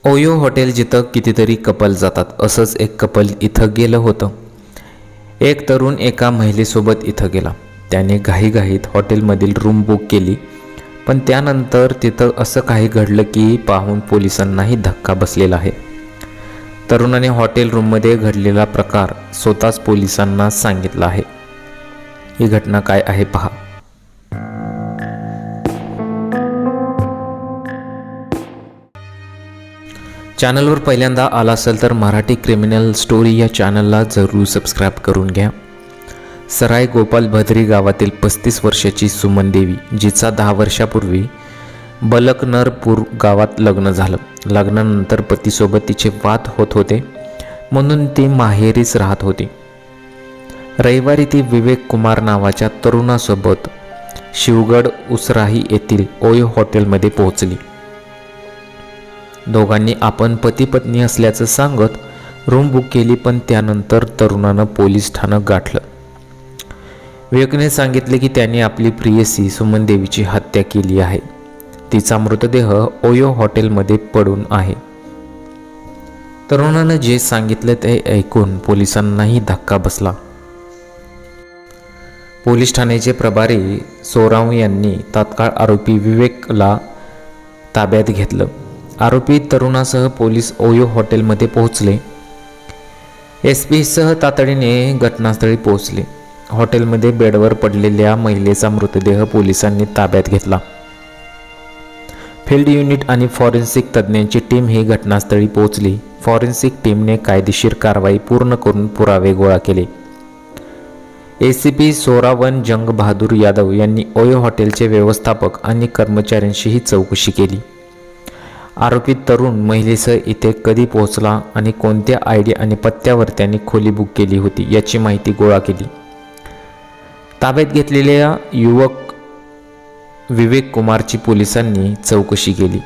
OYO hotel जिथं कितीतरी couple जातात, असंच एक कपल इथं गेलं होतं. एक तरुण एका महिलेसोबत इथं गेला. त्याने घाईघाईत हॉटेलमधील रूम बुक केली, पण त्यानंतर तिथं असं काही घडलं की पाहून पोलिसांनाही धक्का बसलेला आहे. तरुणाने हॉटेल रूममध्ये घडलेला प्रकार स्वतःच पोलिसांना सांगितला आहे. ही घटना काय आहे पहा. चॅनलवर पहिल्यांदा आला असेल तर मराठी क्रिमिनल स्टोरी या चॅनलला जरूर सबस्क्राईब करून घ्या. सराय गोपाल भद्री गावातील 35 वर्षाची सुमन देवी, जिचा 10 वर्षापूर्वी बलकनरपूर गावात लग्न झालं. लग्नानंतर पतीसोबत तिचे वाद होत होते, म्हणून ती माहेरीच राहत होती. रविवारी ती विवेक कुमार नावाच्या तरुणासोबत शिवगड उसराही येथील ओयो हॉटेलमध्ये पोहोचली. दोघांनी आपण पती पत्नी असल्याचं सांगत रूम बुक केली, पण त्यानंतर तरुणानं पोलीस ठाणं गाठलं. विवेकने सांगितले की त्याने आपली प्रियसी सुमन देवीची हत्या केली आहे. तिचा मृतदेह ओयो हॉटेलमध्ये पडून आहे. तरुणानं जे सांगितलं ते ऐकून पोलिसांनाही धक्का बसला. पोलीस ठाण्याचे प्रभारी सोराव यांनी तात्काळ आरोपी विवेकला ताब्यात घेतलं. आरोपी तरुणासह पोलीस ओयो हॉटेलमध्ये पोहोचले. SP सह तातडीने घटनास्थळी पोहोचले. हॉटेलमध्ये बेडवर पडलेल्या महिलेचा मृतदेह पोलिसांनी ताब्यात घेतला. फील्ड युनिट आणि फॉरेन्सिक तज्ज्ञांची टीम ही घटनास्थळी पोहोचली. फॉरेन्सिक टीमने कायदेशीर कारवाई पूर्ण करून पुरावे गोळा केले. ACP सोरावन जंग बहादूर यादव यांनी ओयो हॉटेलचे व्यवस्थापक आणि कर्मचाऱ्यांशीही चौकशी केली. आरोपी तरुण महिलेसह इथे कधी पोहोचला आणि कोणत्या ID आणि पत्त्यावर त्यांनी खोली बुक केली होती याची माहिती गोळा केली. ताब्यात घेतलेल्या युवक विवेक कुमारची पोलिसांनी चौकशी केली.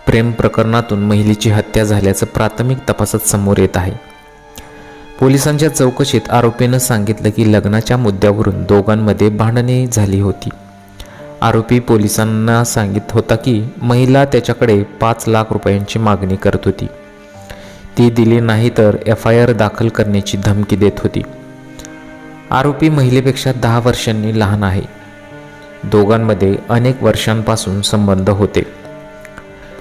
प्रेम प्रकरणातून महिलेची हत्या झाल्याचं प्राथमिक तपासात समोर येत आहे. पोलिसांच्या चौकशीत आरोपीनं सांगितलं की लग्नाच्या मुद्द्यावरून दोघांमध्ये भांडणे झाली होती. आरोपी पोलिसांना सांगित होता की महिला त्याच्याकडे 5 लाख रुपयांची मागणी करत होती. ती दिली नाही तर FIR दाखल करण्याची धमकी देत होती. आरोपी महिलेपेक्षा 10 वर्षांनी लहान आहे. दोघांमध्ये अनेक वर्षांपासून संबंध होते.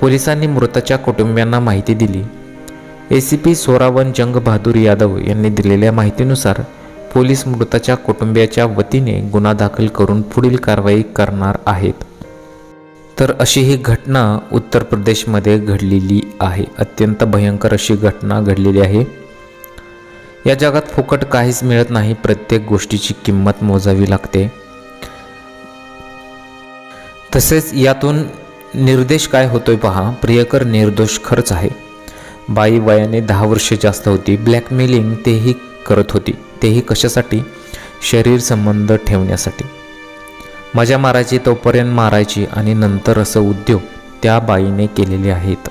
पोलिसांनी मृताच्या कुटुंबियांना माहिती दिली. ACP सोरावन जंग बहादूर यादव यांनी दिलेल्या माहितीनुसार पोलीस मृताच्या कुटुंबियाच्या वतीने गुन्हा दाखल करून पुढील कारवाई करणार आहेत. तर अशी ही घटना उत्तर प्रदेशमध्ये घडलेली आहे. अत्यंत भयंकर अशी घटना घडलेली आहे. या जगात फुकट काहीच मिळत नाही. प्रत्येक गोष्टीची किंमत मोजावी लागते. तसेच यातून निर्देश काय होतोय पहा. प्रियकर निर्दोष खरंच आहे. बाई वयाने 10 वर्षे जास्त होती. ब्लॅकमेलिंग तेही करत होती. तेही कशासाठी? शरीर संबंध ठेवण्यासाठी. मजा मारायची तोपर्यंत मारायची आणि नंतर असं उद्योग त्या बाईने केलेले आहेत.